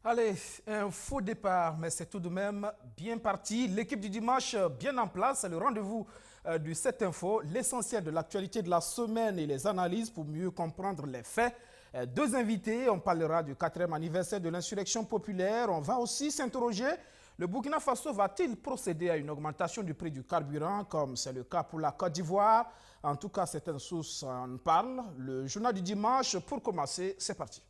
Allez, un faux départ, mais c'est tout de même bien parti. L'équipe du dimanche bien en place, c'est le rendez-vous du 7 Info, l'essentiel de l'actualité de la semaine et les analyses pour mieux comprendre les faits. Deux invités, on parlera du 4e anniversaire de l'insurrection populaire. On va aussi s'interroger, le Burkina Faso va-t-il procéder à une augmentation du prix du carburant, comme c'est le cas pour la Côte d'Ivoire? En tout cas, certaines sources en parlent. Le journal du dimanche, pour commencer, c'est parti.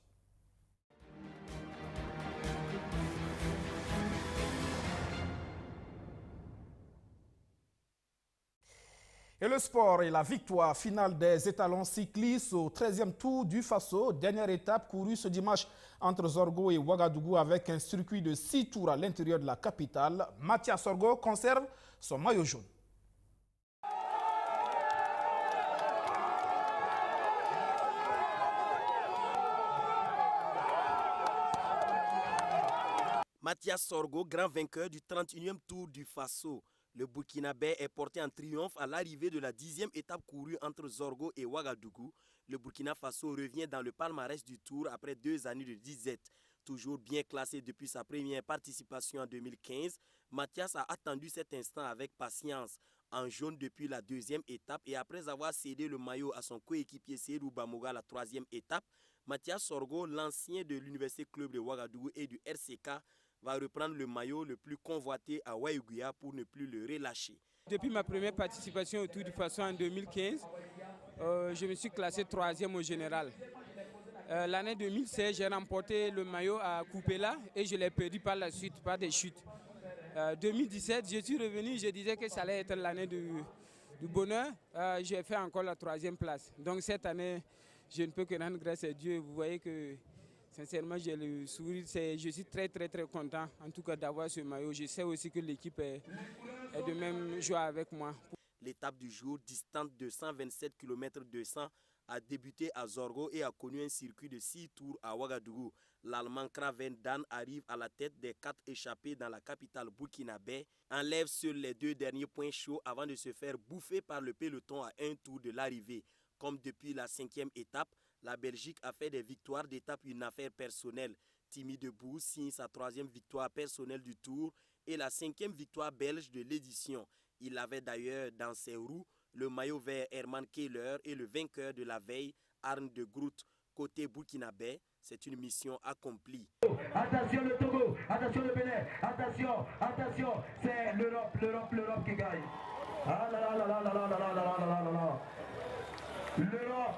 Et le sport et la victoire finale des étalons cyclistes au 13e tour du Faso. Dernière étape courue ce dimanche entre Zorgo et Ouagadougou avec un circuit de 6 tours à l'intérieur de la capitale. Mathias Zorgo conserve son maillot jaune. Mathias Zorgo, grand vainqueur du 31e tour du Faso. Le Burkinabé est porté en triomphe à l'arrivée de la 10e étape courue entre Zorgo et Ouagadougou. Le Burkina Faso revient dans le palmarès du Tour après 2 années de disette. Toujours bien classé depuis sa première participation en 2015, Mathias a attendu cet instant avec patience. En jaune depuis la 2e étape et après avoir cédé le maillot à son coéquipier Seydou Bamoga la 3e étape, Mathias Zorgo, l'ancien de l'Université Club de Ouagadougou et du RCK, va reprendre le maillot le plus convoité à Waïguia pour ne plus le relâcher. Depuis ma première participation au Tour du Faso en 2015, je me suis classé 3e au général. L'année 2016, j'ai remporté le maillot à Coupela et je l'ai perdu par la suite, par des chutes. 2017, je suis revenu, je disais que ça allait être l'année du bonheur. J'ai fait encore la 3e place. Donc cette année, je ne peux que rendre grâce à Dieu. Vous voyez que sincèrement, j'ai le sourire. Je suis très content en tout cas d'avoir ce maillot. Je sais aussi que l'équipe est de même joie avec moi. L'étape du jour, distante de 127 km 200, a débuté à Zorgo et a connu un circuit de 6 tours à Ouagadougou. L'Allemand Kraven Dan arrive à la tête des 4 échappés dans la capitale burkinabé, enlève seuls les 2 derniers points chauds avant de se faire bouffer par le peloton à un tour de l'arrivée. Comme depuis la 5e étape, la Belgique a fait des victoires d'étape une affaire personnelle. Timmy Debou signe sa 3e victoire personnelle du Tour et la 5e victoire belge de l'édition. Il avait d'ailleurs dans ses roues le maillot vert Herman Keller et le vainqueur de la veille, Arne de Groot. Côté burkinabé, c'est une mission accomplie. Attention le Togo, attention le Bénin, attention, c'est l'Europe qui gagne. Ah là là là là là là là là là là là là. L'Europe.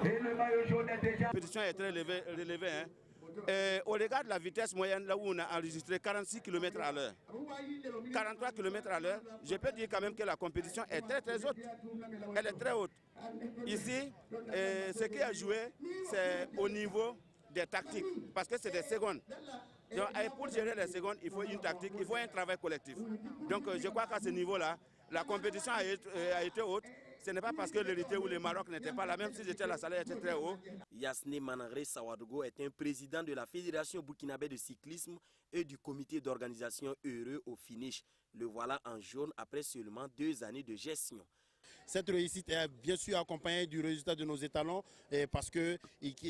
Et le maillot jaune est déjà... La compétition est très relevée. Hein. Au regard de la vitesse moyenne, là où on a enregistré 46 km à l'heure, 43 km à l'heure, je peux dire quand même que la compétition est très haute. Elle est très haute. Ici, ce qui a joué, c'est au niveau des tactiques, parce que c'est des secondes. Donc, pour gérer les secondes, il faut une tactique, il faut un travail collectif. Donc je crois qu'à ce niveau-là, la compétition a été haute. Ce n'est pas parce que l'Érythrée ou le Maroc n'étaient pas là, même si la salaire était très haut. Yasne Manangre Sawadogo est un président de la Fédération burkinabé de cyclisme et du comité d'organisation heureux au finish. Le voilà en jaune après seulement 2 années de gestion. Cette réussite est bien sûr accompagnée du résultat de nos étalons parce que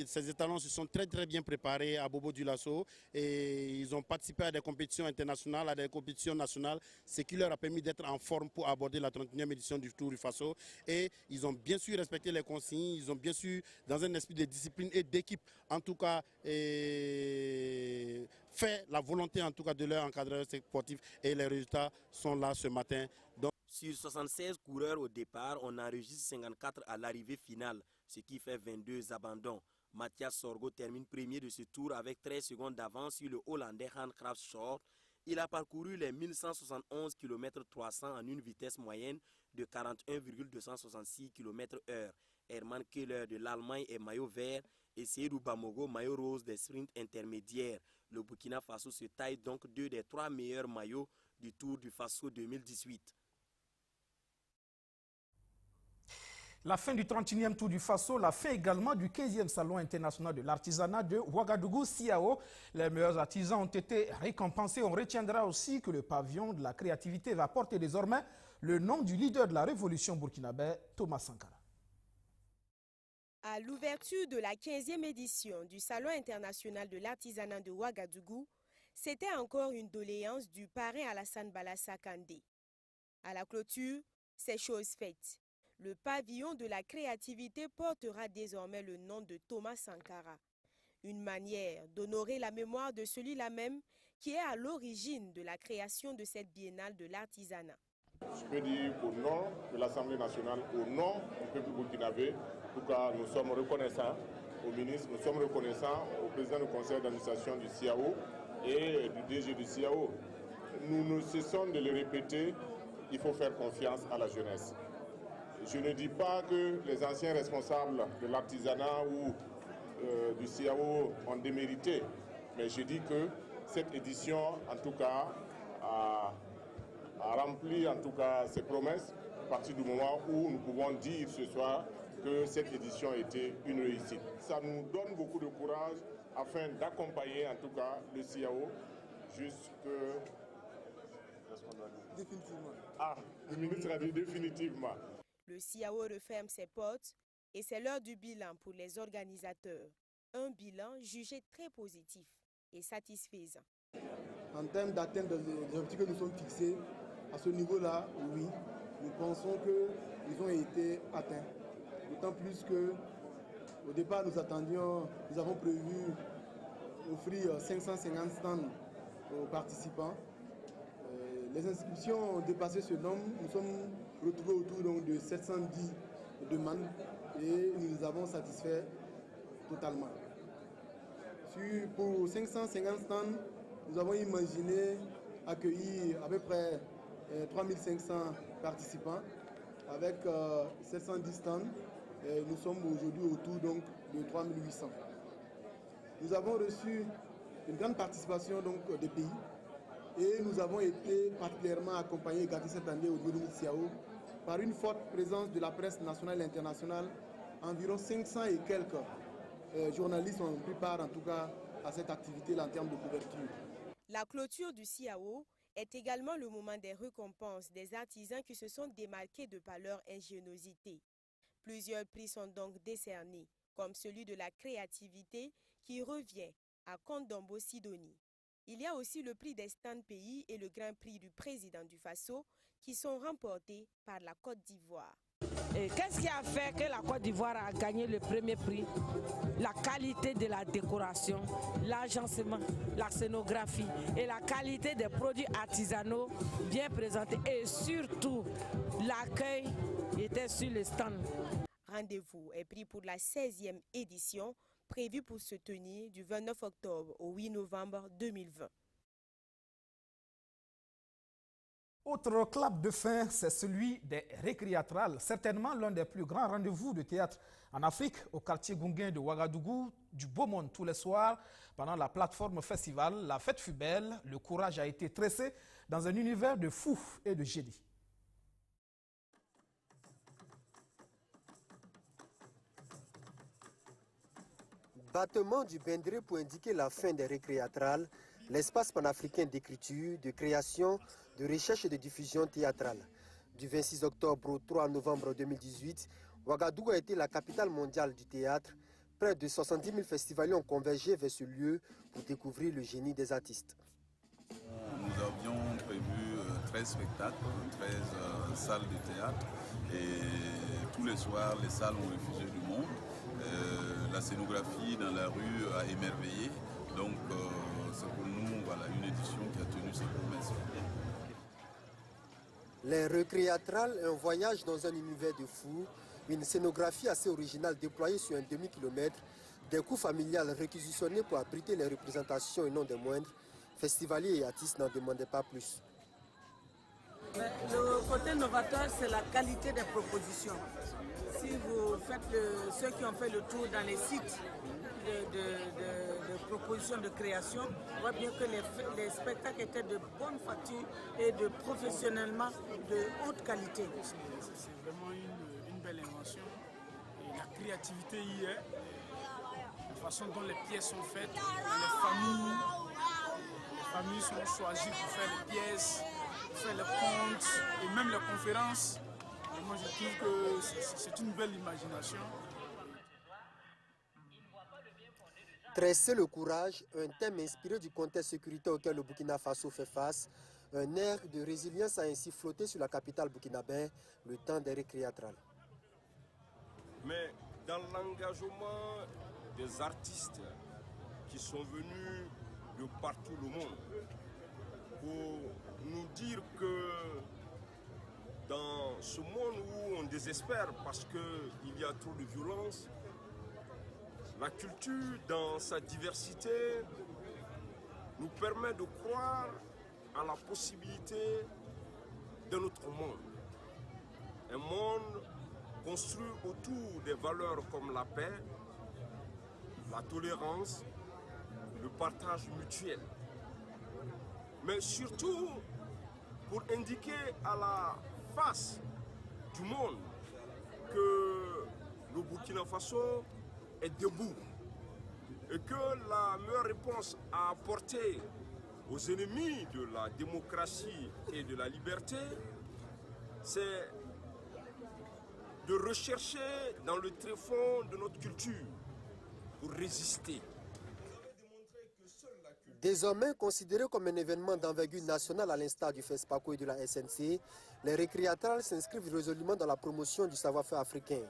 ces étalons se sont très bien préparés à Bobo Dioulasso et ils ont participé à des compétitions internationales, à des compétitions nationales, ce qui leur a permis d'être en forme pour aborder la 31e édition du Tour du Faso. Et ils ont bien sûr respecté les consignes, ils ont bien sûr, dans un esprit de discipline et d'équipe, en tout cas, fait la volonté en tout cas de leur encadreur sportif et les résultats sont là ce matin. Donc, sur 76 coureurs au départ, on enregistre 54 à l'arrivée finale, ce qui fait 22 abandons. Mathias Zorgo termine premier de ce tour avec 13 secondes d'avance sur le Hollandais Hans Krafschor. Il a parcouru les 1171 km 300 en une vitesse moyenne de 41,266 km/h. Herman Keller de l'Allemagne est maillot vert et Seydou Bamogo maillot rose des sprints intermédiaires. Le Burkina Faso se taille donc 2 des 3 meilleurs maillots du Tour du Faso 2018. La fin du 31e Tour du Faso, la fin également du 15e Salon international de l'artisanat de Ouagadougou-Siao. Les meilleurs artisans ont été récompensés. On retiendra aussi que le pavillon de la créativité va porter désormais le nom du leader de la révolution burkinabé, Thomas Sankara. À l'ouverture de la 15e édition du Salon international de l'artisanat de Ouagadougou, c'était encore une doléance du parrain Alassane Balassa Kandé. À la clôture, c'est chose faite. Le pavillon de la créativité portera désormais le nom de Thomas Sankara. Une manière d'honorer la mémoire de celui-là même qui est à l'origine de la création de cette biennale de l'artisanat. Je peux dire qu'au nom de l'Assemblée nationale, au nom du peuple burkinabé, en tout cas, nous sommes reconnaissants au ministre, nous sommes reconnaissants au président du conseil d'administration du CIAO et du DG du CIAO. Nous ne cessons de le répéter, il faut faire confiance à la jeunesse. Je ne dis pas que les anciens responsables de l'artisanat ou du CIAO ont démérité, mais je dis que cette édition, en tout cas, a rempli en tout cas ses promesses à partir du moment où nous pouvons dire ce soir que cette édition a été une réussite. Ça nous donne beaucoup de courage afin d'accompagner en tout cas le CIAO jusque... Définitivement. Ah, le ministre a dit définitivement. Le CIAO referme ses portes et c'est l'heure du bilan pour les organisateurs. Un bilan jugé très positif et satisfaisant. En termes d'atteinte des objectifs que nous sommes fixés, à ce niveau-là, oui, nous pensons qu'ils ont été atteints. D'autant plus qu'au départ, nous avons prévu offrir 550 stands aux participants. Les inscriptions ont dépassé ce nombre. Nous sommes retrouvés autour donc, de 710 demandes et nous les avons satisfaits totalement. Pour 550 stands, nous avons imaginé accueillir à peu près 3500 participants avec 710 stands. Nous sommes aujourd'hui autour donc, de 3800. Nous avons reçu une grande participation donc, des pays et nous avons été particulièrement accompagnés et gâtés cette année au niveau du CIAO par une forte présence de la presse nationale et internationale. Environ 500 et quelques journalistes ont pris part en tout cas à cette activité-là en termes de couverture. La clôture du CIAO est également le moment des récompenses des artisans qui se sont démarqués de par leur ingéniosité. Plusieurs prix sont donc décernés, comme celui de la créativité qui revient à Kondombo Sidonie. Il y a aussi le prix des stands pays et le grand prix du président du Faso qui sont remportés par la Côte d'Ivoire. Qu'est-ce qui a fait que la Côte d'Ivoire a gagné le premier prix? La qualité de la décoration, l'agencement, la scénographie et la qualité des produits artisanaux bien présentés et surtout l'accueil était sur le stand. Rendez-vous est pris pour la 16e édition prévue pour se tenir du 29 octobre au 8 novembre 2020. Autre clap de fin, c'est celui des récréatrales, certainement l'un des plus grands rendez-vous de théâtre en Afrique, au quartier Gounguin de Ouagadougou, du beau monde tous les soirs. Pendant la plateforme festival, la fête fut belle, le courage a été tressé dans un univers de fous et de génie. Battement du Bendré pour indiquer la fin des récréatrales, l'espace panafricain d'écriture, de création, de recherche et de diffusion théâtrale. Du 26 octobre au 3 novembre 2018, Ouagadougou a été la capitale mondiale du théâtre. Près de 70 000 festivaliers ont convergé vers ce lieu pour découvrir le génie des artistes. Nous avions prévu 13 spectacles, 13 salles de théâtre et tous les soirs les salles ont refusé du monde. La scénographie dans la rue a émerveillé, donc c'est pour nous voilà, une édition qui a tenu ses promesses. Les récréatrales, un voyage dans un univers de fous, une scénographie assez originale déployée sur un demi-kilomètre, des coûts familiales réquisitionnés pour abriter les représentations et non des moindres. Festivaliers et artistes n'en demandaient pas plus. Le côté novateur, c'est la qualité des propositions. Si vous faites ceux qui ont fait le tour dans les sites de propositions de création, on voit bien que les spectacles étaient de bonne facture et de professionnellement de haute qualité. C'est vraiment une belle invention. Et la créativité y est. La façon dont les pièces sont faites, les familles sont choisies pour faire les pièces, pour faire les contes et même les conférences. Et moi je trouve que c'est une belle imagination. Tresser le courage, un thème inspiré du contexte sécuritaire auquel le Burkina Faso fait face. Un air de résilience a ainsi flotté sur la capitale burkinabé le temps des récréatrales. Mais dans l'engagement des artistes qui sont venus de partout le monde pour nous dire que dans ce monde où on désespère parce qu'il y a trop de violence, la culture dans sa diversité nous permet de croire à la possibilité d'un autre monde. Un monde construit autour des valeurs comme la paix, la tolérance, le partage mutuel. Mais surtout pour indiquer à la face du monde que le Burkina Faso est debout et que la meilleure réponse à apporter aux ennemis de la démocratie et de la liberté, c'est de rechercher dans le tréfonds de notre culture pour résister. Désormais considéré comme un événement d'envergure nationale à l'instar du FESPACO et de la SNC, les récréatrales s'inscrivent résolument dans la promotion du savoir-faire africain.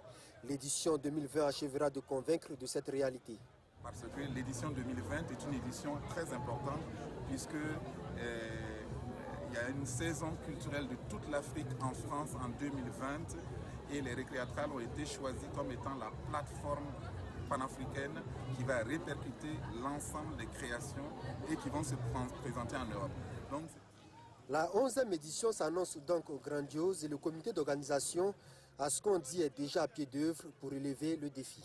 L'édition 2020 achèvera de convaincre de cette réalité. Parce que l'édition 2020 est une édition très importante puisque il y a une saison culturelle de toute l'Afrique en France en 2020 et les récréatrales ont été choisies comme étant la plateforme panafricaine qui va répercuter l'ensemble des créations et qui vont se présenter en Europe. Donc, la 11e édition s'annonce donc grandiose et le comité d'organisation, à ce qu'on dit, est déjà à pied d'œuvre pour relever le défi.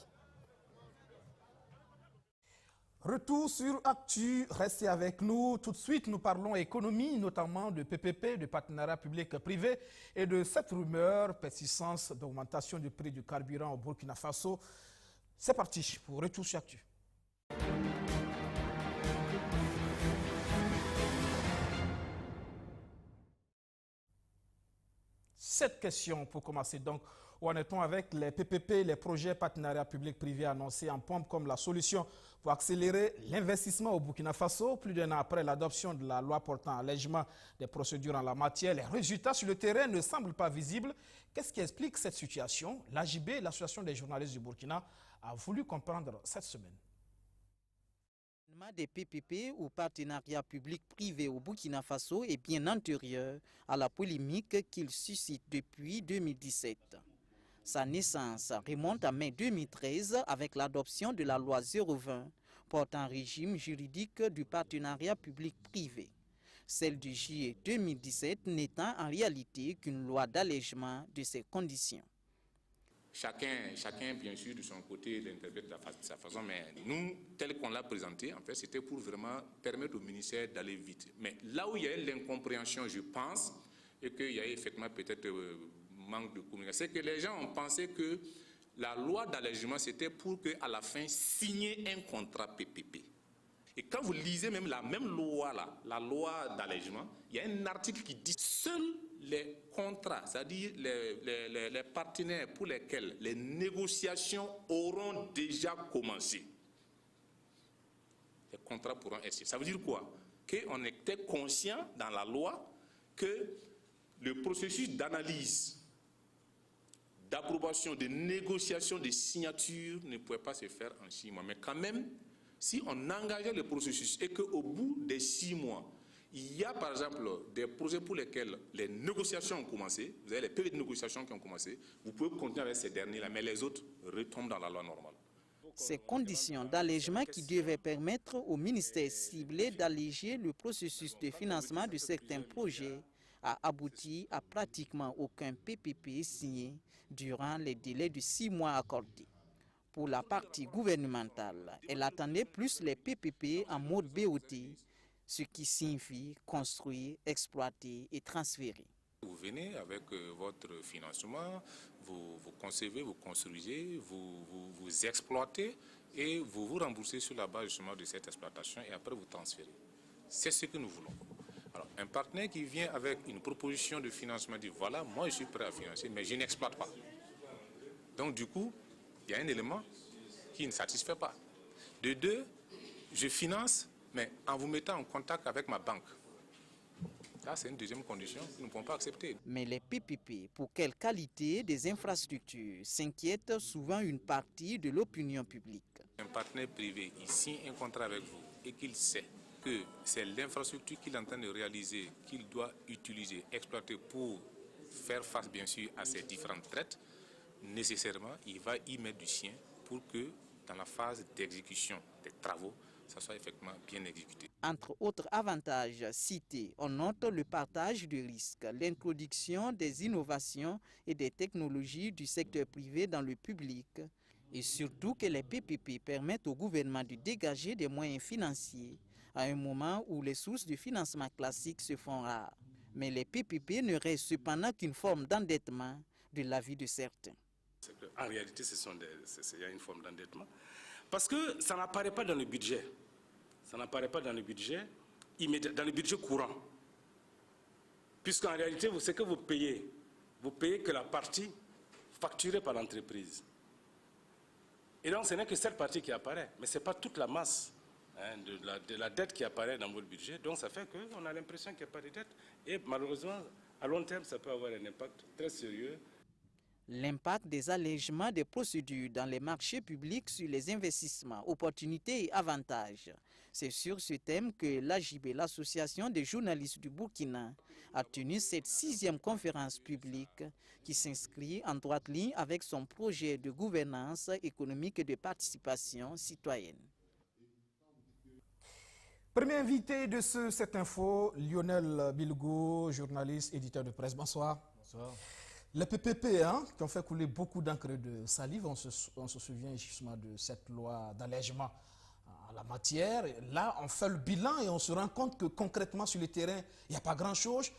Retour sur Actu, restez avec nous. Tout de suite, nous parlons économie, notamment de PPP, de partenariat public-privé et de cette rumeur, persistance d'augmentation du prix du carburant au Burkina Faso. C'est parti pour Retour sur Actu. Cette question pour commencer donc. Où en est-on avec les PPP, les projets partenariats publics-privés annoncés en pompe comme la solution pour accélérer l'investissement au Burkina Faso? Plus d'un an après l'adoption de la loi portant allègement des procédures en la matière, les résultats sur le terrain ne semblent pas visibles. Qu'est-ce qui explique cette situation? L'AJB, l'Association des journalistes du Burkina, a voulu comprendre cette semaine. Des PPP ou partenariats public-privé au Burkina Faso est bien antérieur à la polémique qu'il suscite depuis 2017. Sa naissance remonte à mai 2013 avec l'adoption de la loi 020 portant un régime juridique du partenariat public-privé. Celle du juillet 2017 n'étant en réalité qu'une loi d'allègement de ces conditions. Chacun, bien sûr, de son côté, l'interprète de sa façon, mais nous, tel qu'on l'a présenté, en fait, c'était pour vraiment permettre au ministère d'aller vite. Mais là où il y a l'incompréhension, je pense, et qu'il y a effectivement peut-être manque de communication, c'est que les gens ont pensé que la loi d'allègement, c'était pour qu'à la fin, signer un contrat PPP. Et quand vous lisez même la même loi, là, la loi d'allègement, il y a un article qui dit seuls les contrats, c'est-à-dire les partenaires pour lesquels les négociations auront déjà commencé, les contrats pourront être signés. Ça veut dire quoi? Qu'on était conscient dans la loi que le processus d'analyse, d'approbation, de négociation, de signature ne pouvait pas se faire en 6 mois. Mais quand même, si on engageait le processus et qu'au bout des 6 mois, il y a par exemple des projets pour lesquels les négociations ont commencé, vous avez les PV de négociation qui ont commencé, vous pouvez continuer avec ces derniers-là, mais les autres retombent dans la loi normale. Ces conditions d'allègement qui devaient permettre au ministère ciblé d'alléger le processus de financement de certains projets a abouti à pratiquement aucun PPP signé durant les délais de 6 mois accordés. Pour la partie gouvernementale, elle attendait plus les PPP en mode BOT, ce qui signifie construire, exploiter et transférer. Vous venez avec votre financement, vous concevez, vous construisez, vous exploitez et vous vous remboursez sur la base justement de cette exploitation et après vous transférez. C'est ce que nous voulons. Alors, un partenaire qui vient avec une proposition de financement dit voilà, moi je suis prêt à financer, mais je n'exploite pas. Donc du coup, il y a un élément qui ne satisfait pas. De deux, je finance, mais en vous mettant en contact avec ma banque. Ça, c'est une deuxième condition que nous ne pouvons pas accepter. Mais les PPP, pour quelle qualité des infrastructures, s'inquiète souvent une partie de l'opinion publique. Un partenaire privé, il signe un contrat avec vous et qu'il sait que c'est l'infrastructure qu'il est en train de réaliser, qu'il doit utiliser, exploiter pour faire face bien sûr à ces différentes traites, nécessairement il va y mettre du sien pour que dans la phase d'exécution des travaux, ça soit effectivement bien exécuté. Entre autres avantages cités, on note le partage de risques, l'introduction des innovations et des technologies du secteur privé dans le public, et surtout que les PPP permettent au gouvernement de dégager des moyens financiers à un moment où les sources de financement classiques se font rares. Mais les PPP ne restent cependant qu'une forme d'endettement de l'avis de certains. En réalité, il y a une forme d'endettement. Parce que ça n'apparaît pas dans le budget. Ça n'apparaît pas dans le budget immédiat, dans le budget courant. Puisqu'en réalité, ce que vous payez que la partie facturée par l'entreprise. Et donc, ce n'est que cette partie qui apparaît, mais ce n'est pas toute la masse de la dette qui apparaît dans votre budget. Donc, ça fait qu'on a l'impression qu'il n'y a pas de dette. Et malheureusement, à long terme, ça peut avoir un impact très sérieux. L'impact des allègements des procédures dans les marchés publics sur les investissements, opportunités et avantages. C'est sur ce thème que l'AJB, l'Association des journalistes du Burkina, a tenu cette 6e conférence publique qui s'inscrit en droite ligne avec son projet de gouvernance économique et de participation citoyenne. Premier invité de cette info, Lionel Bilgo, journaliste, éditeur de presse. Bonsoir. Bonsoir. Les PPP qui ont fait couler beaucoup d'encre de salive, on se souvient justement de cette loi d'allègement en la matière. Là, on fait le bilan et on se rend compte que concrètement sur le terrain, il n'y a pas grand-chose.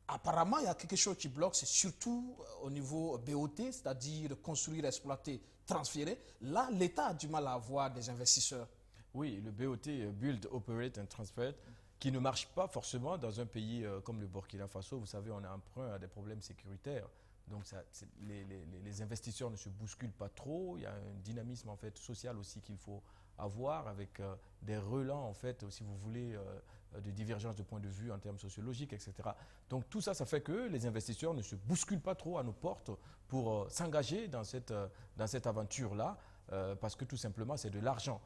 Apparemment, il y a quelque chose qui bloque, c'est surtout au niveau BOT, c'est-à-dire construire, exploiter, transférer. Là, l'État a du mal à avoir des investisseurs. Oui, le BOT, Build, Operate and Transfer, qui ne marche pas forcément dans un pays comme le Burkina Faso. Vous savez, on a emprunt à des problèmes sécuritaires. Donc les investisseurs ne se bousculent pas trop. Il y a un dynamisme en fait, social aussi qu'il faut avoir avec des relents, en fait, si vous voulez, de divergence de point de vue en termes sociologiques, etc. Donc tout ça, ça fait que les investisseurs ne se bousculent pas trop à nos portes pour s'engager dans cette aventure-là, parce que tout simplement, c'est de l'argent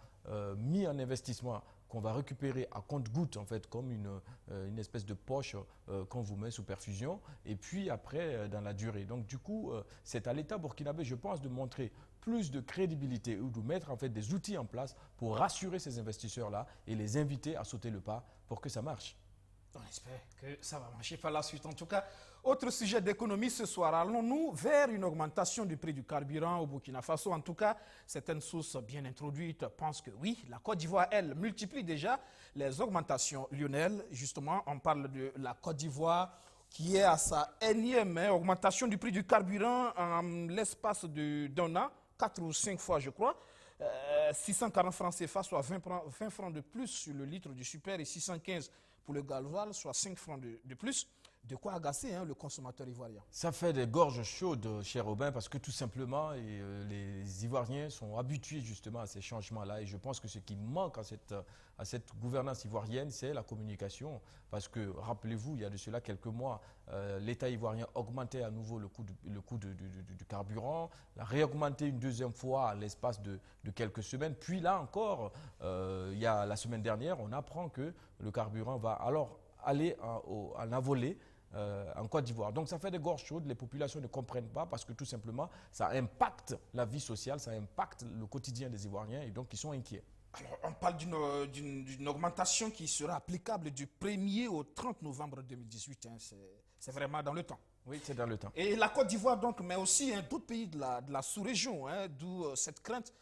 mis en investissement qu'on va récupérer à compte-gouttes, en fait, comme une espèce de poche qu'on vous met sous perfusion, et puis après, dans la durée. Donc, du coup, c'est à l'État burkinabé, je pense, de montrer plus de crédibilité ou de mettre, en fait, des outils en place pour rassurer ces investisseurs-là et les inviter à sauter le pas pour que ça marche. On espère que ça va marcher par la suite. En tout cas, autre sujet d'économie ce soir. Allons-nous vers une augmentation du prix du carburant au Burkina Faso? En tout cas, certaines sources bien introduites pensent que oui. La Côte d'Ivoire, elle, multiplie déjà les augmentations. Lionel, justement, on parle de la Côte d'Ivoire qui est à sa énième augmentation du prix du carburant en l'espace d'un an, 4 ou 5 fois, je crois. 640 francs CFA, soit 20 francs de plus sur le litre du super et 615 pour le gasoil, soit 5 francs de plus. De quoi agacer le consommateur ivoirien. Ça fait des gorges chaudes, cher Robin, parce que tout simplement, les Ivoiriens sont habitués justement à ces changements-là. Et je pense que ce qui manque à cette gouvernance ivoirienne, c'est la communication. Parce que, rappelez-vous, il y a de cela quelques mois, l'État ivoirien augmentait à nouveau le coût du carburant, l'a réaugmenté une deuxième fois à l'espace de quelques semaines. Puis là encore, il y a la semaine dernière, on apprend que le carburant va alors aller en avolée en Côte d'Ivoire. Donc ça fait des gorges chaudes, les populations ne comprennent pas parce que tout simplement ça impacte la vie sociale, ça impacte le quotidien des Ivoiriens et donc ils sont inquiets. Alors on parle d'une augmentation qui sera applicable du 1er au 30 novembre 2018, c'est vraiment dans le temps. Oui, c'est dans le temps. Et la Côte d'Ivoire donc, mais aussi d'autres pays de la sous-région, d'où cette crainte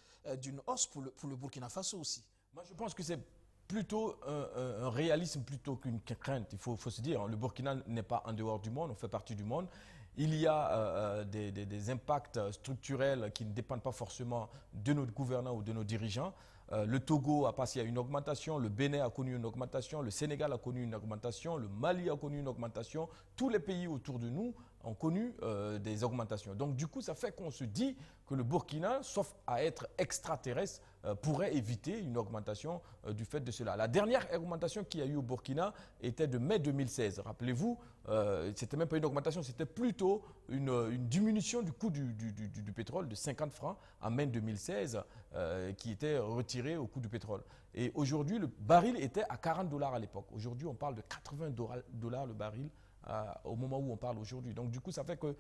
d'une hausse pour le Burkina Faso aussi. Moi je pense que c'est plutôt un réalisme plutôt qu'une crainte. Il faut se dire, le Burkina n'est pas en dehors du monde, on fait partie du monde. Il y a des impacts structurels qui ne dépendent pas forcément de nos gouvernants ou de nos dirigeants. Le Togo a passé à une augmentation, le Bénin a connu une augmentation, le Sénégal a connu une augmentation, le Mali a connu une augmentation. Tous les pays autour de nous ont connu des augmentations. Donc du coup, ça fait qu'on se dit que le Burkina, sauf à être extraterrestre, pourrait éviter une augmentation du fait de cela. La dernière augmentation qu'il y a eu au Burkina était de mai 2016. Rappelez-vous, c'était même pas une augmentation, c'était plutôt une diminution du coût du pétrole de 50 francs en mai 2016 qui était retiré au coût du pétrole. Et aujourd'hui, le baril était à 40 $ à l'époque. Aujourd'hui, on parle de 80 $ le baril au moment où on parle aujourd'hui. Donc du coup, ça fait que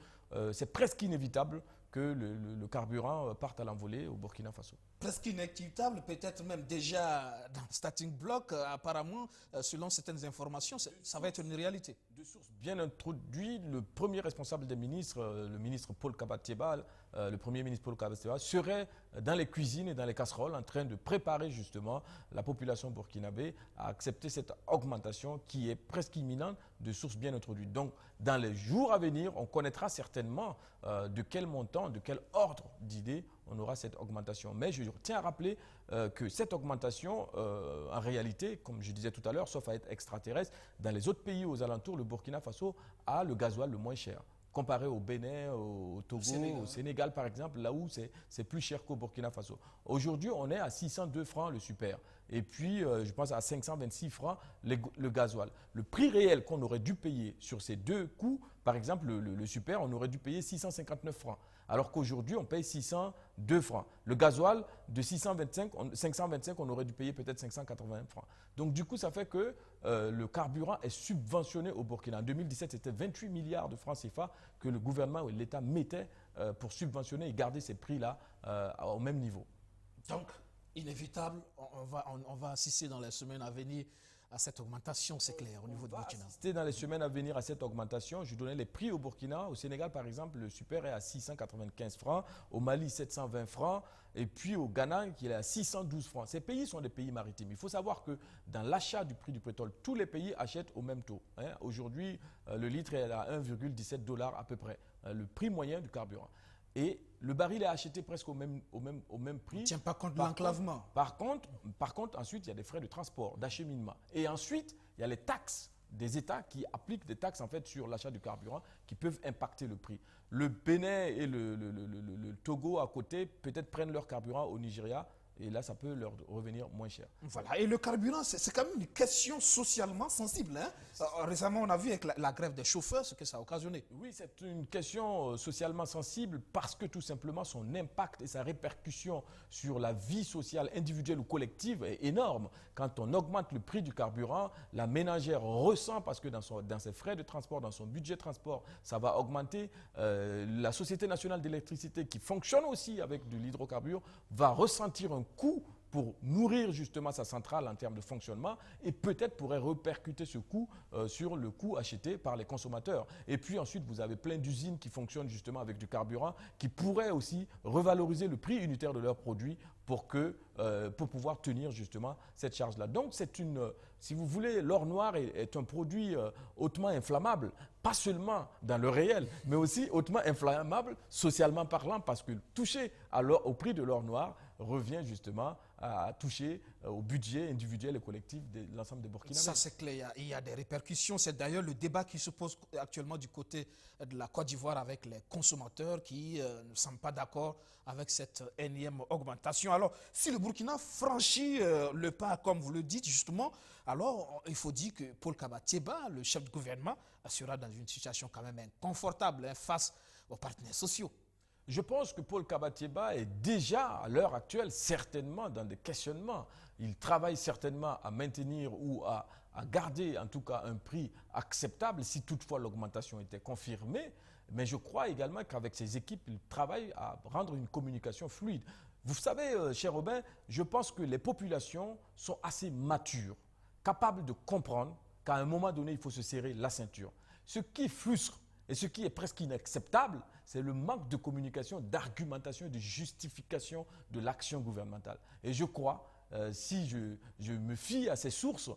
c'est presque inévitable que le carburant parte à l'envolée au Burkina Faso. Presque inévitable, peut-être même déjà dans le starting block, apparemment, selon certaines informations, ça va être une réalité. De source bien introduite, le premier responsable des ministres, le ministre Paul Kabatieba, le premier ministre Paul Kabatieba, serait dans les cuisines et dans les casseroles en train de préparer justement la population burkinabé à accepter cette augmentation qui est presque imminente de sources bien introduites. Donc, dans les jours à venir, on connaîtra certainement de quel montant, de quel ordre d'idées on aura cette augmentation. Mais je tiens à rappeler que cette augmentation, en réalité, comme je disais tout à l'heure, sauf à être extraterrestre, dans les autres pays aux alentours, le Burkina Faso a le gasoil le moins cher. Comparé au Bénin, au Togo, au Sénégal par exemple, là où c'est plus cher qu'au Burkina Faso. Aujourd'hui, on est à 602 francs le super. Et puis, je pense à 526 francs le gasoil. Le prix réel qu'on aurait dû payer sur ces deux coûts, par exemple, le super, on aurait dû payer 659 francs. Alors qu'aujourd'hui, on paye 602 francs. Le gasoil de 525, on aurait dû payer peut-être 580 francs. Donc du coup, ça fait que le carburant est subventionné au Burkina. En 2017, c'était 28 milliards de francs CFA que le gouvernement et l'État mettaient pour subventionner et garder ces prix-là au même niveau. Donc, inévitable, on va assister dans les semaines à venir à cette augmentation, c'est clair, au niveau du Burkina. Assister dans les semaines à venir à cette augmentation. Je donnais les prix au Burkina. Au Sénégal, par exemple, le super est à 695 francs. Au Mali, 720 francs. Et puis au Ghana, il est à 612 francs. Ces pays sont des pays maritimes. Il faut savoir que dans l'achat du prix du pétrole, tous les pays achètent au même taux. Aujourd'hui, le litre est à 1,17 $ à peu près, le prix moyen du carburant. Et le baril est acheté presque au même prix. On ne tient pas compte de l'enclavement. Par contre, ensuite, il y a des frais de transport, d'acheminement. Et ensuite, il y a les taxes des États qui appliquent des taxes en fait, sur l'achat du carburant qui peuvent impacter le prix. Le Bénin et le Togo à côté peut-être prennent leur carburant au Nigeria. Et là, ça peut leur revenir moins cher. Voilà. Et le carburant, c'est quand même une question socialement sensible. Récemment, on a vu avec la grève des chauffeurs ce que ça a occasionné. Oui, c'est une question socialement sensible parce que tout simplement, son impact et sa répercussion sur la vie sociale individuelle ou collective est énorme. Quand on augmente le prix du carburant, la ménagère ressent parce que dans ses frais de transport, dans son budget de transport, ça va augmenter. La Société nationale d'électricité qui fonctionne aussi avec de l'hydrocarbure va ressentir un coût pour nourrir justement sa centrale en termes de fonctionnement et peut-être pourrait répercuter ce coût sur le coût acheté par les consommateurs. Et puis ensuite, vous avez plein d'usines qui fonctionnent justement avec du carburant qui pourraient aussi revaloriser le prix unitaire de leurs produits pour pouvoir tenir justement cette charge-là. Donc, si vous voulez, l'or noir est un produit hautement inflammable, pas seulement dans le réel, mais aussi hautement inflammable socialement parlant, parce que toucher au prix de l'or noir revient justement à toucher au budget individuel et collectif de l'ensemble des Burkinabés. Ça, c'est clair. Il y a des répercussions. C'est d'ailleurs le débat qui se pose actuellement du côté de la Côte d'Ivoire avec les consommateurs qui ne sont pas d'accord avec cette énième augmentation. Alors, si le Burkina franchit le pas, comme vous le dites justement, alors il faut dire que Paul Kabatieba, le chef de gouvernement, sera dans une situation quand même inconfortable face aux partenaires sociaux. Je pense que Paul Kabatieba est déjà, à l'heure actuelle, certainement dans des questionnements. Il travaille certainement à maintenir ou à garder, en tout cas, un prix acceptable si toutefois l'augmentation était confirmée. Mais je crois également qu'avec ses équipes, il travaille à rendre une communication fluide. Vous savez, cher Robin, je pense que les populations sont assez matures, capables de comprendre qu'à un moment donné, il faut se serrer la ceinture. Ce qui frustre et ce qui est presque inacceptable, c'est le manque de communication, d'argumentation et de justification de l'action gouvernementale. Et je crois, si je me fie à ces sources,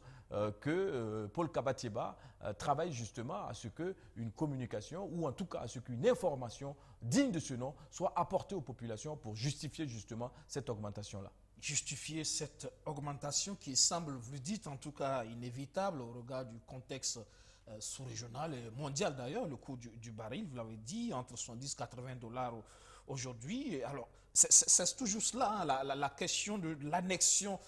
que Paul Kabatieba travaille justement à ce qu'une communication, ou en tout cas à ce qu'une information digne de ce nom, soit apportée aux populations pour justifier justement cette augmentation-là. Justifier cette augmentation qui semble, vous le dites, en tout cas inévitable au regard du contexte sous-régional et mondial d'ailleurs. Le coût du baril, vous l'avez dit, entre 70 et 80 dollars aujourd'hui. Alors, c'est toujours cela, hein, la question de l'annexion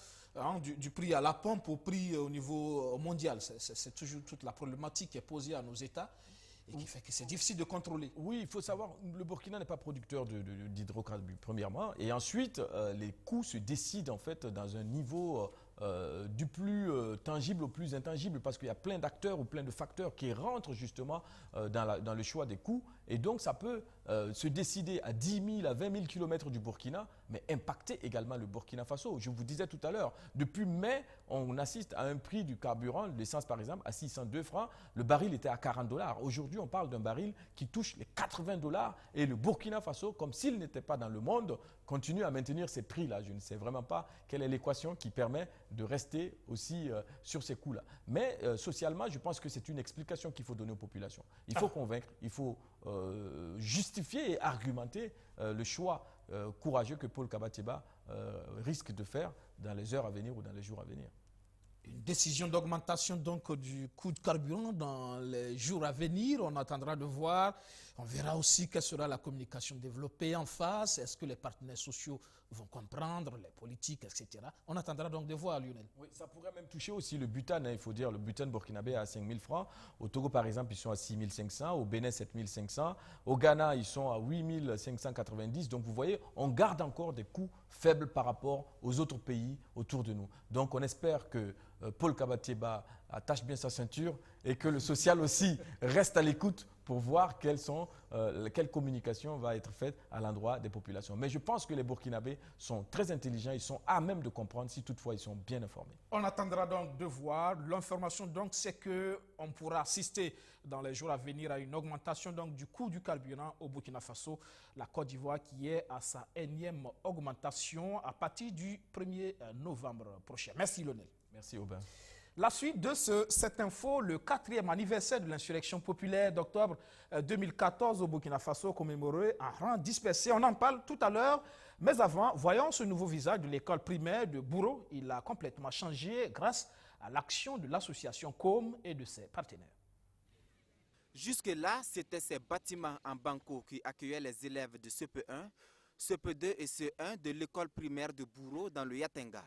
du prix à la pompe au prix au niveau mondial. C'est toujours toute la problématique qui est posée à nos États et qui fait que c'est difficile de contrôler. Oui, il faut savoir, le Burkina n'est pas producteur d'hydrocarbures, premièrement. Et ensuite, les coûts se décident en fait dans un niveau du plus tangible au plus intangible, parce qu'il y a plein d'acteurs ou plein de facteurs qui rentrent justement dans le choix des coûts. Et donc, ça peut se décider à 10 000, à 20 000 km du Burkina, mais impacter également le Burkina Faso. Je vous disais tout à l'heure, depuis mai, on assiste à un prix du carburant, l'essence par exemple, à 602 francs. Le baril était à 40 dollars. Aujourd'hui, on parle d'un baril qui touche les 80 dollars. Et le Burkina Faso, comme s'il n'était pas dans le monde, continue à maintenir ces prix-là. Je ne sais vraiment pas quelle est l'équation qui permet de rester aussi sur ces coûts-là. Mais socialement, je pense que c'est une explication qu'il faut donner aux populations. Il faut convaincre, il faut justifier et argumenter le choix courageux que Paul Kabateba risque de faire dans les heures à venir ou dans les jours à venir. Une décision d'augmentation donc du coût de carburant dans les jours à venir. On attendra de voir. On verra aussi quelle sera la communication développée en face. Est-ce que les partenaires sociaux vont comprendre, les politiques, etc. On attendra donc de voir, Lionel. Oui, ça pourrait même toucher aussi le butane, hein, il faut dire. Le butane burkinabé est à 5 000 francs. Au Togo, par exemple, ils sont à 6 500. Au Bénin, 7 500. Au Ghana, ils sont à 8 590. Donc, vous voyez, on garde encore des coûts faibles par rapport aux autres pays autour de nous. Donc, on espère que Paul Kabateba attache bien sa ceinture et que le social aussi reste à l'écoute pour voir quelle communication va être faite à l'endroit des populations. Mais je pense que les Burkinabés sont très intelligents, ils sont à même de comprendre si toutefois ils sont bien informés. On attendra donc de voir. L'information donc c'est qu'on pourra assister dans les jours à venir à une augmentation donc, du coût du carburant au Burkina Faso, la Côte d'Ivoire qui est à sa 1e augmentation à partir du 1er novembre prochain. Merci Lionel. Merci Aubin. La suite de cette info, le 4e anniversaire de l'insurrection populaire d'octobre 2014 au Burkina Faso commémoré en rang dispersé. On en parle tout à l'heure, mais avant, voyons ce nouveau visage de l'école primaire de Bouro. Il a complètement changé grâce à l'action de l'association COM et de ses partenaires. Jusque-là, c'était ces bâtiments en banco qui accueillaient les élèves de CP1, CP2 et CE1 de l'école primaire de Bouro dans le Yatenga.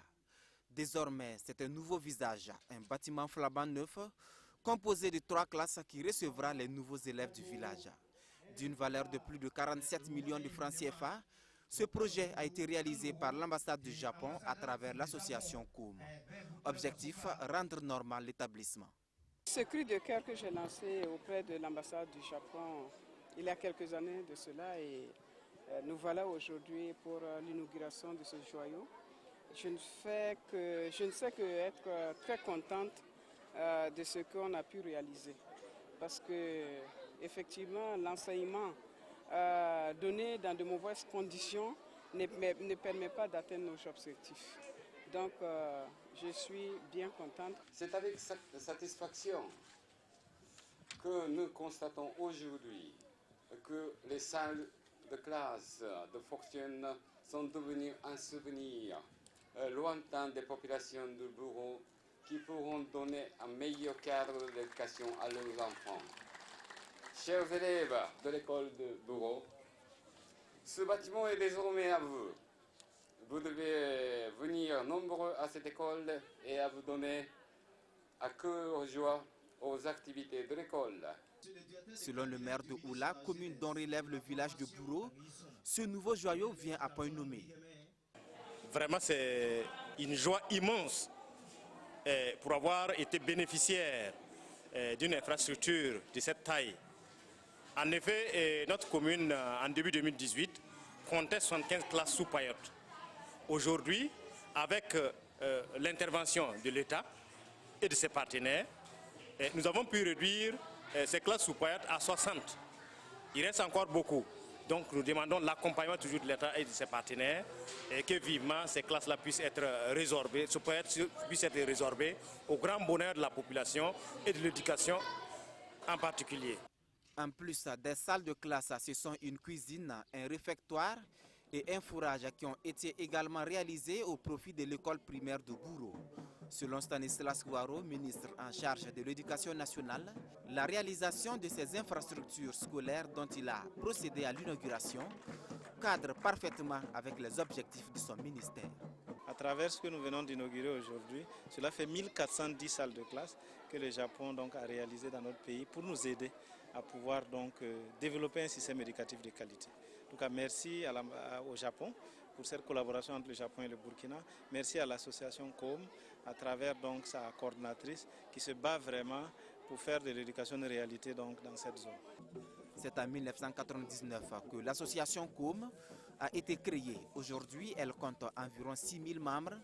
Désormais, c'est un nouveau visage, un bâtiment flambant neuf, composé de 3 classes qui recevra les nouveaux élèves du village. D'une valeur de plus de 47 millions de francs CFA, ce projet a été réalisé par l'ambassade du Japon à travers l'association COM. Objectif, rendre normal l'établissement. Ce cri de cœur que j'ai lancé auprès de l'ambassade du Japon il y a quelques années de cela, et nous voilà aujourd'hui pour l'inauguration de ce joyau. Je ne sais que être très contente de ce qu'on a pu réaliser, parce que effectivement l'enseignement donné dans de mauvaises conditions ne permet pas d'atteindre nos objectifs. Donc je suis bien contente. C'est avec satisfaction que nous constatons aujourd'hui que les salles de classe de Fortune sont devenues un souvenir lointain des populations de Bouro qui pourront donner un meilleur cadre d'éducation à leurs enfants. Chers élèves de l'école de Bouro, ce bâtiment est désormais à vous. Vous devez venir nombreux à cette école et à vous donner à cœur joie aux activités de l'école. Selon le maire de Oula, commune dont relève le village de Bouro, ce nouveau joyau vient à point nommé. Vraiment, c'est une joie immense pour avoir été bénéficiaire d'une infrastructure de cette taille. En effet, notre commune, en début 2018, comptait 75 classes sous paillotes. Aujourd'hui, avec l'intervention de l'État et de ses partenaires, nous avons pu réduire ces classes sous paillotes à 60. Il reste encore beaucoup. Donc nous demandons l'accompagnement toujours de l'État et de ses partenaires et que vivement ces classes-là puissent être résorbées, puissent être résorbées au grand bonheur de la population et de l'éducation en particulier. En plus des salles de classe, ce sont une cuisine, un réfectoire et un fourrage qui ont été également réalisés au profit de l'école primaire de Bouro. Selon Stanislas Guaro, ministre en charge de l'Éducation nationale, la réalisation de ces infrastructures scolaires dont il a procédé à l'inauguration cadre parfaitement avec les objectifs de son ministère. À travers ce que nous venons d'inaugurer aujourd'hui, cela fait 1410 salles de classe que le Japon donc, a réalisées dans notre pays pour nous aider à pouvoir développer un système éducatif de qualité. En tout cas, merci au Japon pour cette collaboration entre le Japon et le Burkina. Merci à l'association COM à travers donc, sa coordinatrice qui se bat vraiment pour faire de l'éducation une réalité donc, dans cette zone. C'est en 1999 que l'association COM a été créée. Aujourd'hui, elle compte environ 6000 membres,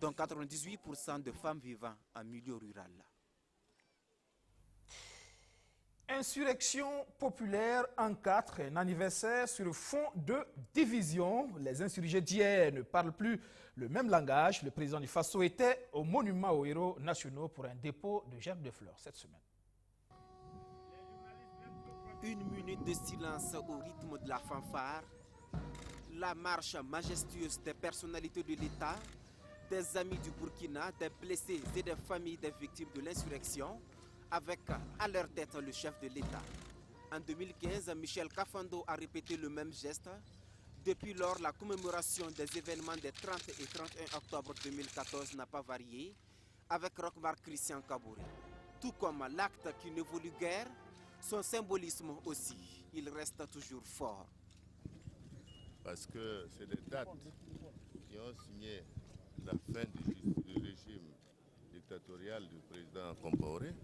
dont 98% de femmes vivant en milieu rural. Insurrection populaire en 4, un anniversaire sur fond de division. Les insurgés d'hier ne parlent plus le même langage. Le président du Faso était au monument aux héros nationaux pour un dépôt de gerbes de fleurs cette semaine. Une minute de silence au rythme de la fanfare. La marche majestueuse des personnalités de l'État, des amis du Burkina, des blessés et des familles des victimes de l'insurrection, avec à leur tête le chef de l'État. En 2015, Michel Kafando a répété le même geste. Depuis lors, la commémoration des événements des 30 et 31 octobre 2014 n'a pas varié, avec Roch-Marc Christian Kaboré. Tout comme l'acte qui n'évolue guère, son symbolisme aussi, il reste toujours fort. Parce que c'est des dates qui ont signé la fin du régime dictatorial du président Compaoré.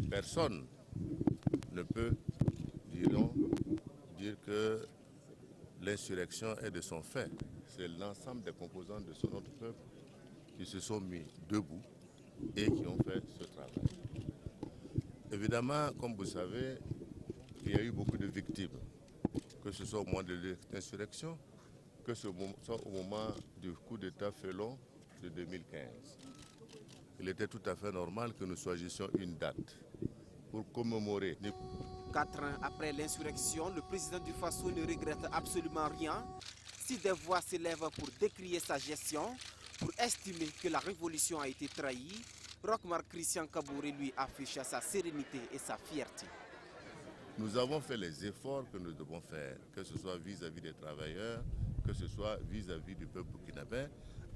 Personne ne peut, dire que l'insurrection est de son fait. C'est l'ensemble des composants de notre peuple qui se sont mis debout et qui ont fait ce travail. Évidemment, comme vous savez, il y a eu beaucoup de victimes, que ce soit au moment de l'insurrection, que ce soit au moment du coup d'État félon de 2015. Il était tout à fait normal que nous choisissions une date pour commémorer. 4 ans après l'insurrection, le président du Faso ne regrette absolument rien. Si des voix s'élèvent pour décrier sa gestion, pour estimer que la révolution a été trahie, Roch-Marc Christian Kaboré lui affiche sa sérénité et sa fierté. Nous avons fait les efforts que nous devons faire, que ce soit vis-à-vis des travailleurs, que ce soit vis-à-vis du peuple burkinabé,